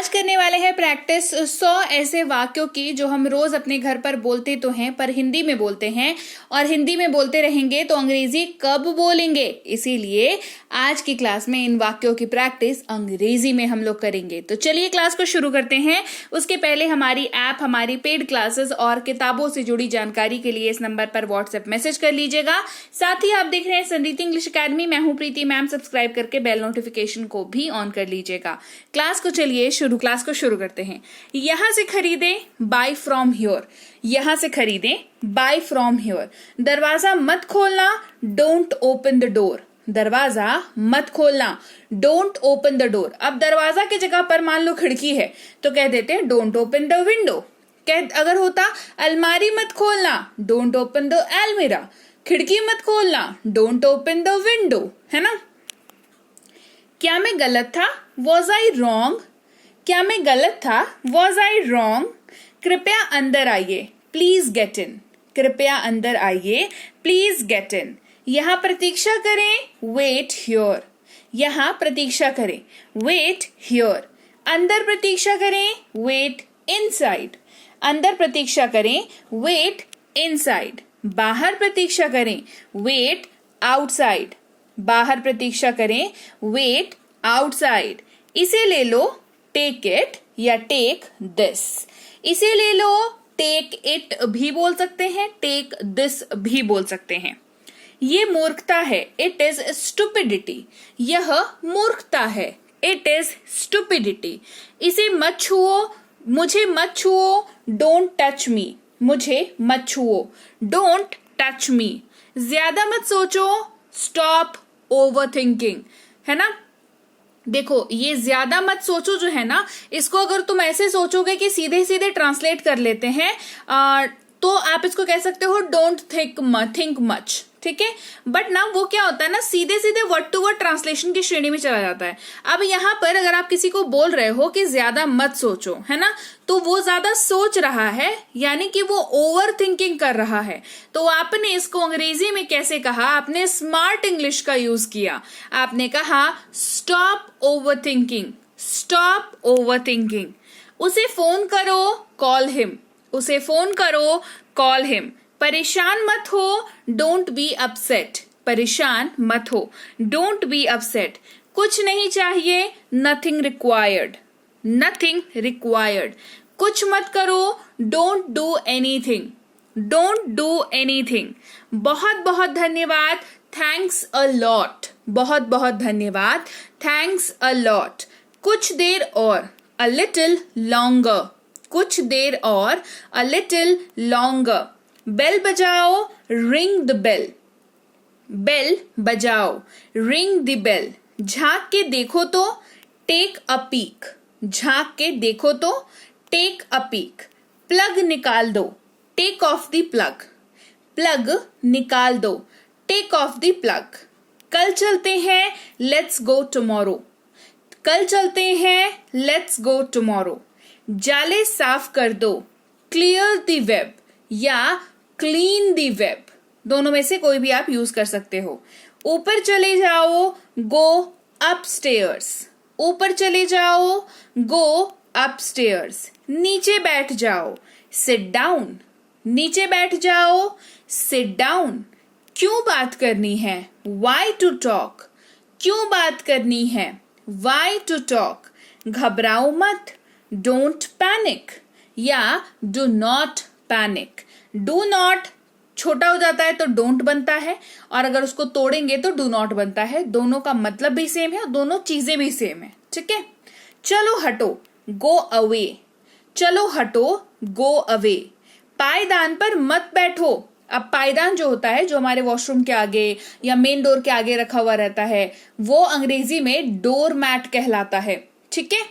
आज करने वाले हैं प्रैक्टिस 100 ऐसे वाक्यों की जो हम रोज अपने घर पर बोलते तो हैं पर हिंदी में बोलते हैं और हिंदी में बोलते रहेंगे तो अंग्रेजी कब बोलेंगे। इसीलिए आज की क्लास में इन वाक्यों की प्रैक्टिस अंग्रेजी में हम लोग करेंगे। तो चलिए क्लास को शुरू करते हैं। उसके पहले हमारी ऐप, हमारी पेड क्लासेस और किताबों से जुड़ी जानकारी के लिए इस नंबर पर व्हाट्सएप मैसेज कर लीजिएगा। साथ ही आप देख रहे हैं संदीप इंग्लिश अकेडमी। मैं हूं प्रीति मैम। सब्सक्राइब करके बेल नोटिफिकेशन को भी ऑन कर लीजिएगा। क्लास को शुरू करते हैं। यहां से खरीदे, बाय फ्रॉम हियर। यहां से खरीदे, बाय फ्रॉम हियर। दरवाजा मत खोलना, डोंट ओपन द डोर। दरवाजा मत खोलना, डोंट ओपन द डोर। अब दरवाजा की जगह पर मान लो खिड़की है तो कह देते हैं डोंट ओपन द विंडो। अगर होता अलमारी मत खोलना, डोंट ओपन द अलमीरा। खिड़की मत खोलना, डोंट ओपन द विंडो, है ना। क्या मैं गलत था, वॉज आई रॉन्ग। क्या मैं गलत था, वॉज आई रॉन्ग। कृपया अंदर आइए, प्लीज गेट इन। कृपया अंदर आइए, प्लीज गेट इन। यहां प्रतीक्षा करें, वेट हियर। यहां प्रतीक्षा करें, वेट हियर। अंदर प्रतीक्षा करें, वेट इनसाइड। अंदर प्रतीक्षा करें, वेट इनसाइड। बाहर प्रतीक्षा करें, वेट आउटसाइड। बाहर प्रतीक्षा करें, वेट आउटसाइड। इसे ले लो, टेक इट या टेक दिस। इसे ले लो, टेक इट भी बोल सकते हैं, टेक दिस भी बोल सकते हैं। ये मूर्खता है, इट इज स्टुपिडिटी। यह मूर्खता है, इट इज स्टुपिडिटी। इसे मत छुओ, मुझे मत छुओ, डोंट टच मी। मुझे मत छुओ, डोंट टच मी। ज्यादा मत सोचो, स्टॉप ओवर थिंकिंग, है ना। देखो ये ज्यादा मत सोचो जो है ना, इसको अगर तुम ऐसे सोचोगे कि सीधे सीधे ट्रांसलेट कर लेते हैं तो आप इसको कह सकते हो डोंट थिंक मच, ठीक है। बट ना वो क्या होता है ना, सीधे सीधे वर्ड टू वर्ड ट्रांसलेशन की श्रेणी में चला जाता है। अब यहाँ पर अगर आप किसी को बोल रहे हो कि ज्यादा मत सोचो, है ना, तो वो ज्यादा सोच रहा है, यानी कि वो ओवर थिंकिंग कर रहा है। तो आपने इसको अंग्रेजी में कैसे कहा, आपने स्मार्ट इंग्लिश का यूज किया। आपने कहा stop over thinking, stop over thinking. उसे फोन करो, कॉल हिम। उसे फोन करो, कॉल हिम। परेशान मत हो, डोंट बी अपसेट। परेशान मत हो, डोंट बी अपसेट। कुछ नहीं चाहिए, नथिंग रिक्वायर्ड। Nothing required. कुछ मत करो, don't do anything. Don't do anything. बहुत बहुत धन्यवाद, थैंक्स अ लॉट। बहुत बहुत धन्यवाद, थैंक्स अ लॉट। कुछ देर और, अ लिटिल लॉन्गर। कुछ देर और, अ लिटिल लॉन्गर। बेल बजाओ, रिंग द बेल। बेल बजाओ, रिंग द बेल। झांक के देखो तो, टेक अ पीक। झांक के देखो तो, टेक अ पीक। प्लग निकाल दो, take off the plug. Plug निकाल दो, टेक ऑफ द प्लग। कल चलते हैं, लेट्स गो टुमारो। कल चलते हैं, लेट्स गो टुमारो। जाले साफ कर दो, क्लियर द वेब या क्लीन द वेब। दोनों में से कोई भी आप यूज कर सकते हो। ऊपर चले जाओ, गो अपस्टेयर्स। ऊपर चले जाओ, गो अपस्टेयर्स। नीचे बैठ जाओ, सिट डाउन। नीचे बैठ जाओ, सिट डाउन। क्यों बात करनी है, वाई टू टॉक। क्यों बात करनी है, वाई टू टॉक। घबराओ मत, डोंट पैनिक या do not panic. Do not छोटा हो जाता है तो डोंट बनता है, और अगर उसको तोड़ेंगे तो डू नॉट बनता है। दोनों का मतलब भी सेम है और दोनों चीजें भी सेम है, ठीक है। चलो हटो, गो अवे। चलो हटो, गो अवे। पायदान पर मत बैठो। अब पायदान जो होता है, जो हमारे वॉशरूम के आगे या मेन डोर के आगे रखा हुआ रहता है, वो अंग्रेजी में डोर मैट कहलाता है, ठीक है।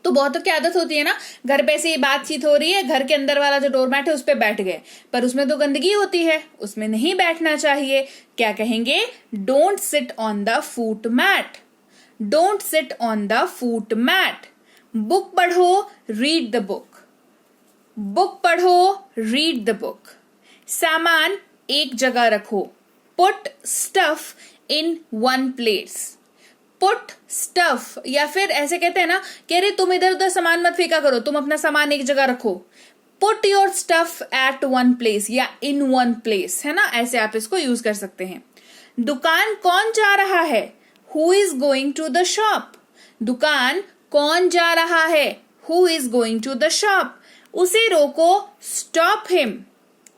तो बहुतों की आदत होती है ना, घर पे से बातचीत हो रही है, घर के अंदर वाला जो डोरमैट है उस पे बैठ गए, पर उसमें तो गंदगी होती है, उसमें नहीं बैठना चाहिए। क्या कहेंगे, don't sit on the foot mat. Don't sit on the foot mat. Book पढ़ो, रीड द बुक। बुक पढ़ो, रीड द बुक। सामान एक जगह रखो, put stuff in one place. Put stuff, या फिर ऐसे कहते हैं ना कि अरे तुम इधर उधर सामान मत फेंका करो, तुम अपना सामान एक जगह रखो। Put your stuff at one place या इन वन प्लेस, है ना, ऐसे आप इसको यूज कर सकते हैं। दुकान कौन जा रहा है? Who is going to the shop. दुकान कौन जा रहा है? Who is going to the shop. उसे रोको, स्टॉप हिम।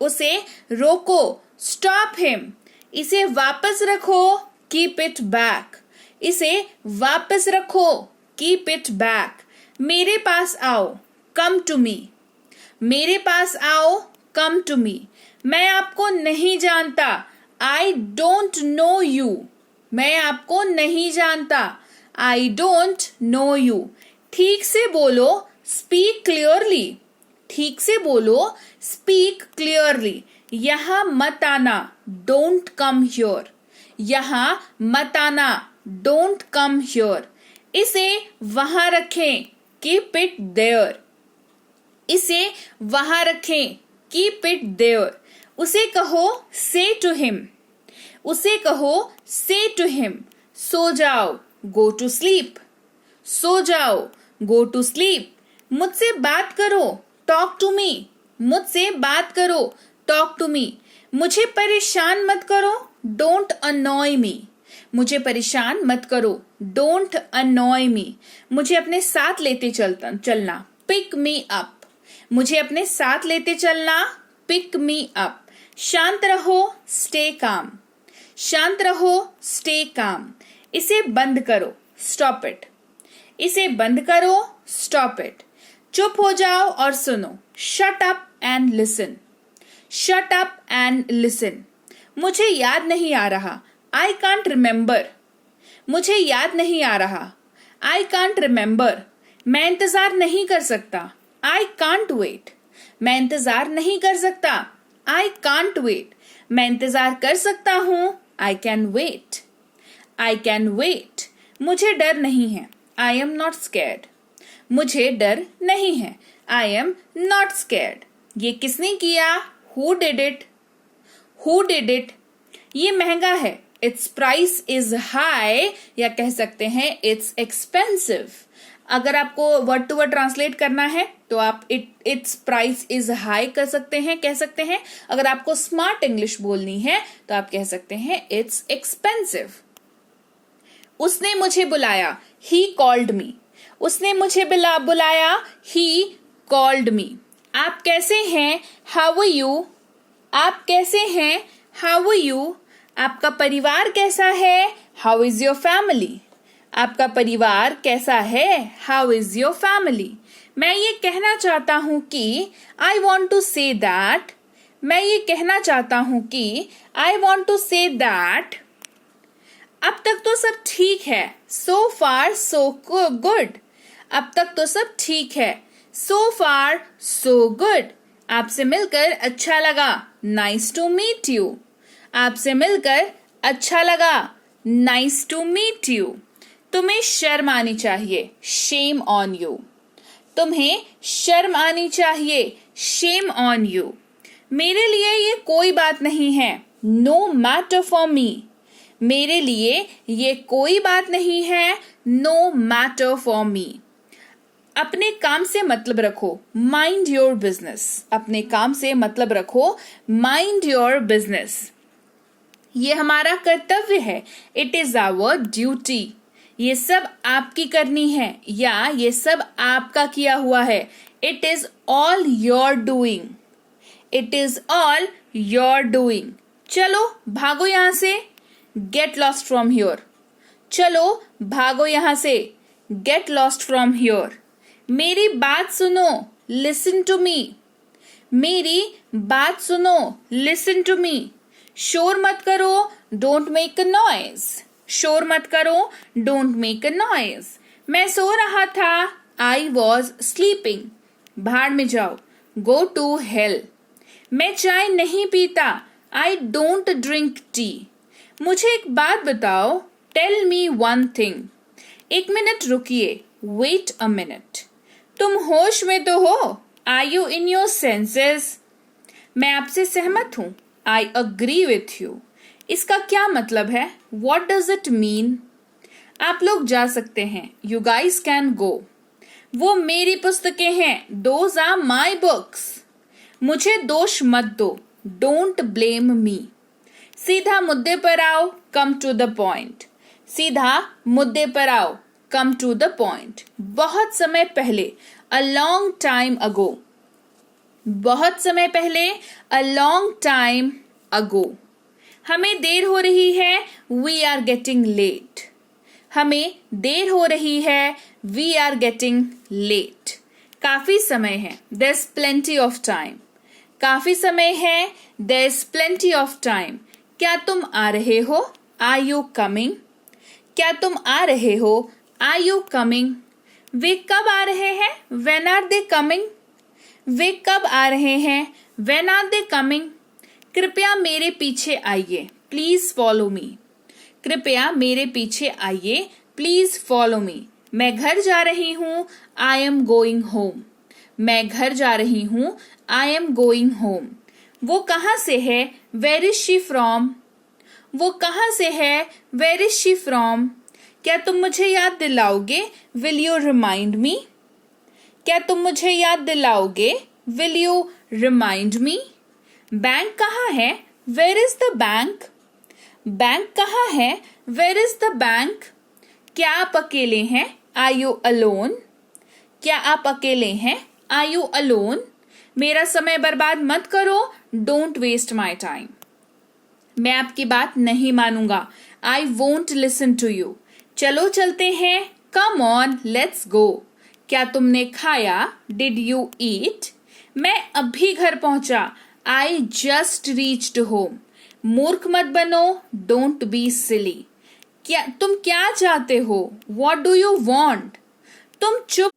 उसे रोको, स्टॉप हिम। इसे वापस रखो, कीप इट बैक। इसे वापस रखो, कीप इट बैक। मेरे पास आओ, कम टू मी। मेरे पास आओ, कम टू मी। मैं आपको नहीं जानता, आई डोंट नो यू। मैं आपको नहीं जानता, आई डोंट नो यू। ठीक से बोलो, स्पीक क्लियरली। ठीक से बोलो, स्पीक क्लियरली। यहां मत आना, डोंट कम हियर। यहां मत आना, डोंट कम हियर। इसे वहां रखें, कीप इट देयर। इसे वहां रखें, कीप इट देयर। उसे कहो, से टू हिम। उसे कहो, से टू हिम। सो जाओ, गो टू स्लीप। सो जाओ, गो टू स्लीप। मुझसे बात करो, टॉक टू मी। मुझसे बात करो, टॉक टू मी। मुझे परेशान मत करो, डोंट अनॉय मी। मुझे परेशान मत करो, डोंट अनॉय मी। मुझे अपने साथ लेते चलना, पिक मी अप। मुझे अपने साथ लेते चलना, पिक मी अप। शांत रहो, स्टे काम। शांत रहो, स्टे काम। इसे बंद करो, स्टॉप इट। इसे बंद करो, स्टॉप इट। चुप हो जाओ और सुनो, shut up and listen. Shut up and listen. मुझे याद नहीं आ रहा, आई कांट रिमेंबर। मुझे याद नहीं आ रहा, आई कांट रिमेंबर। मैं इंतजार नहीं कर सकता, आई कांट वेट। मैं इंतजार नहीं कर सकता, आई कांट वेट। मैं इंतजार कर सकता हूं, I can wait. I can wait. मुझे डर नहीं है, आई एम नॉट स्कैर्ड। मुझे डर नहीं है, आई एम नॉट स्कैर्ड। ये किसने किया? Who did it? Who did it? ये महंगा है, इट्स प्राइस इज हाई, या कह सकते हैं इट्स एक्सपेंसिव। अगर आपको वर्ड टू वर्ड ट्रांसलेट करना है तो आप इट्स प्राइस इज हाई कर सकते हैं, कह सकते हैं। अगर आपको स्मार्ट इंग्लिश बोलनी है तो आप कह सकते हैं इट्स एक्सपेंसिव। उसने मुझे बुलाया, ही कॉल्ड मी। उसने मुझे बुलाया, ही कॉल्ड मी। आप कैसे हैं? How are you? आप कैसे हैं? How are you? आपका परिवार कैसा है? How is your family? आपका परिवार कैसा है? How is your family? मैं ये कहना चाहता हूं कि I want to say that. मैं ये कहना चाहता हूं कि I want to say that. अब तक तो सब ठीक है, सो फार सो गुड। अब तक तो सब ठीक है, सो फार सो गुड। आपसे मिलकर अच्छा लगा, नाइस टू मीट यू। आपसे मिलकर अच्छा लगा, नाइस टू मीट यू। तुम्हें शर्म आनी चाहिए, शेम ऑन यू। तुम्हें शर्म आनी चाहिए, शेम ऑन यू। मेरे लिए ये कोई बात नहीं है, नो मैटर फॉर मी। मेरे लिए ये कोई बात नहीं है, नो मैटर फॉर मी। अपने काम से मतलब रखो, माइंड योर बिजनेस। अपने काम से मतलब रखो, माइंड योर बिजनेस। ये हमारा कर्तव्य है, इट इज आवर ड्यूटी। ये सब आपकी करनी है, या ये सब आपका किया हुआ है। It is all your doing. It is all your doing. चलो भागो यहां से, गेट लॉस्ट फ्रॉम हियर। चलो भागो यहां से, गेट लॉस्ट फ्रॉम हियर। मेरी बात सुनो, लिसन टू मी। मेरी बात सुनो, लिसन टू मी। शोर मत करो, डोंट मेक अ नॉइज। शोर मत करो, डोंट मेक अ नॉइज। मैं सो रहा था, आई वॉज स्लीपिंग। भाड़ में जाओ, गो टू हेल। मैं चाय नहीं पीता, आई डोंट ड्रिंक टी। मुझे एक बात बताओ, टेल मी वन थिंग। एक मिनट रुकिए, वेट अ मिनट। तुम होश में तो हो, are you in your senses? मैं आपसे सहमत हूं, आई अग्री विथ यू। इसका क्या मतलब है? What does it mean? आप लोग जा सकते हैं, यू गाइज कैन गो। वो मेरी पुस्तकें हैं, दोज आर माई बुक्स। मुझे दोष मत दो, डोंट ब्लेम मी। सीधा मुद्दे पर आओ, कम टू द पॉइंट। सीधा मुद्दे पर आओ, कम टू द पॉइंट। बहुत समय पहले, अ लॉन्ग टाइम अगो। बहुत समय पहले, अ लॉन्ग टाइम अगो। हमें देर हो रही है, वी आर गेटिंग लेट। हमें देर हो रही है, वी आर गेटिंग लेट। काफी समय है, there is plenty of time. काफी समय है, there is plenty of time. क्या तुम आ रहे हो, आर यू कमिंग। क्या तुम आ रहे हो, आर यू कमिंग। वे कब आ रहे हैं, व्हेन आर दे कमिंग। वे कब आ रहे हैं, व्हेन आर दे कमिंग। कृपया मेरे पीछे आइए, प्लीज फॉलो मी। कृपया मेरे पीछे आइए, प्लीज फॉलो मी। मैं घर जा रही हूं, आई एम गोइंग होम। मैं घर जा रही हूं, आई एम गोइंग होम। वो कहाँ से है, वेयर इज शी फ्रॉम। वो कहाँ से है, वेयर इज शी फ्रॉम। क्या तुम मुझे याद दिलाओगे, विल यू रिमाइंड मी। क्या तुम मुझे याद दिलाओगे, will you remind me. Bank कहाँ है, where is the bank. Bank कहाँ है, वेयर इज द बैंक। क्या आप अकेले हैं, आर यू अलोन। क्या आप अकेले हैं, आर यू अलोन। मेरा समय बर्बाद मत करो, डोंट वेस्ट माई टाइम। मैं आपकी बात नहीं मानूंगा, I won't listen to you. चलो चलते हैं, कम ऑन लेट्स गो। क्या तुमने खाया, डिड यू ईट। मैं अभी घर पहुंचा, आई जस्ट रीच्ड होम। मूर्ख मत बनो, डोंट बी सिली। क्या तुम क्या चाहते हो, वॉट डू यू वॉन्ट। तुम चुप।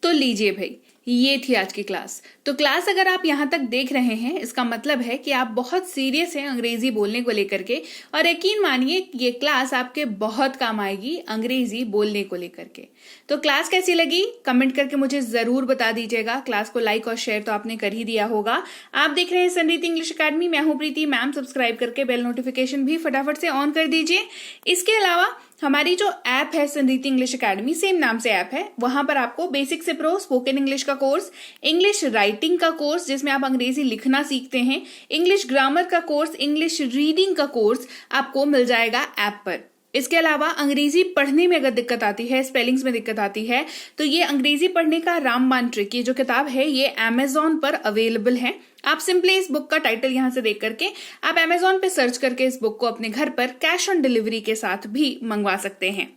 तो लीजिए भाई, ये थी आज की क्लास। तो क्लास अगर आप यहाँ तक देख रहे हैं, इसका मतलब है कि आप बहुत सीरियस हैं अंग्रेजी बोलने को लेकर के, और यकीन मानिए ये क्लास आपके बहुत काम आएगी अंग्रेजी बोलने को लेकर के। तो क्लास कैसी लगी कमेंट करके मुझे जरूर बता दीजिएगा। क्लास को लाइक और शेयर तो आपने कर ही दिया होगा। आप देख रहे हैं संरीति इंग्लिश अकेडमी, मैं हूं प्रीति मैम। सब्सक्राइब करके बेल नोटिफिकेशन भी फटाफट से ऑन कर दीजिए। इसके अलावा हमारी जो ऐप है संरीति इंग्लिश अकेडमी, सेम नाम से ऐप है, वहां पर आपको बेसिक से प्रो स्पोकन इंग्लिश का कोर्स, इंग्लिश राइटिंग का कोर्स जिसमें आप अंग्रेजी लिखना सीखते हैं, इंग्लिश ग्रामर का कोर्स, इंग्लिश रीडिंग का कोर्स आपको मिल जाएगा ऐप पर। इसके अलावा अंग्रेजी पढ़ने में अगर दिक्कत आती है, स्पेलिंग्स में दिक्कत आती है, तो ये अंग्रेजी पढ़ने का रामबाण ट्रिक, ये जो किताब है ये अमेजॉन पर अवेलेबल है। आप सिंपली इस बुक का टाइटल यहां से देख करके आप अमेजॉन पे सर्च करके इस बुक को अपने घर पर कैश ऑन डिलीवरी के साथ भी मंगवा सकते हैं।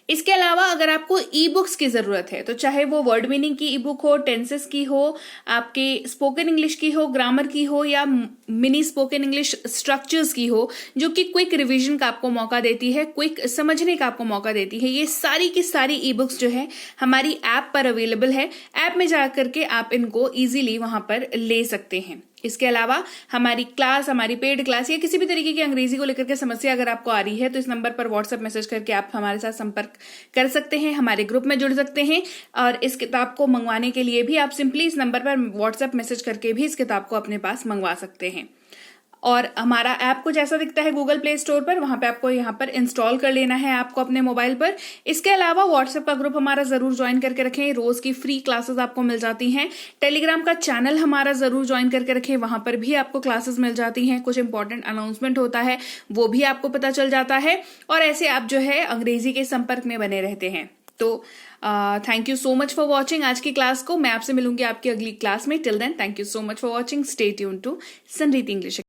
इसके अलावा अगर आपको ई बुक्स की जरूरत है, तो चाहे वो वर्ड मीनिंग की ई बुक हो, टेंसेस की हो, आपके स्पोकन इंग्लिश की हो, ग्रामर की हो, या मिनी स्पोकन इंग्लिश स्ट्रक्चर्स की हो, जो कि क्विक रिवीजन का आपको मौका देती है, क्विक समझने का आपको मौका देती है, ये सारी की सारी ई बुक्स जो है हमारी ऐप पर अवेलेबल है। ऐप में जाकर के आप इनको इजीली वहां पर ले सकते हैं। इसके अलावा हमारी क्लास, हमारी पेड क्लास या किसी भी तरीके की अंग्रेजी को लेकर के समस्या अगर आपको आ रही है, तो इस नंबर पर व्हाट्सएप मैसेज करके आप हमारे साथ संपर्क कर सकते हैं, हमारे ग्रुप में जुड़ सकते हैं। और इस किताब को मंगवाने के लिए भी आप सिंपली इस नंबर पर व्हाट्सएप मैसेज करके भी इस किताब को अपने पास मंगवा सकते हैं। और हमारा ऐप को जैसा दिखता है गूगल प्ले स्टोर पर, वहां पे आपको यहाँ पर इंस्टॉल कर लेना है ऐप को अपने मोबाइल पर। इसके अलावा व्हाट्सएप का ग्रुप हमारा जरूर ज्वाइन करके रखें, रोज की फ्री क्लासेस आपको मिल जाती हैं। टेलीग्राम का चैनल हमारा जरूर ज्वाइन करके रखें, वहां पर भी आपको क्लासेस मिल जाती हैं, कुछ इंपॉर्टेंट अनाउंसमेंट होता है वो भी आपको पता चल जाता है, और ऐसे आप जो है अंग्रेजी के संपर्क में बने रहते हैं। तो thank you so much for watching आज की क्लास को। मैं आपसे मिलूंगी आपकी अगली क्लास में। Till then thank you so much for watching. Stay tune to Sanriti English.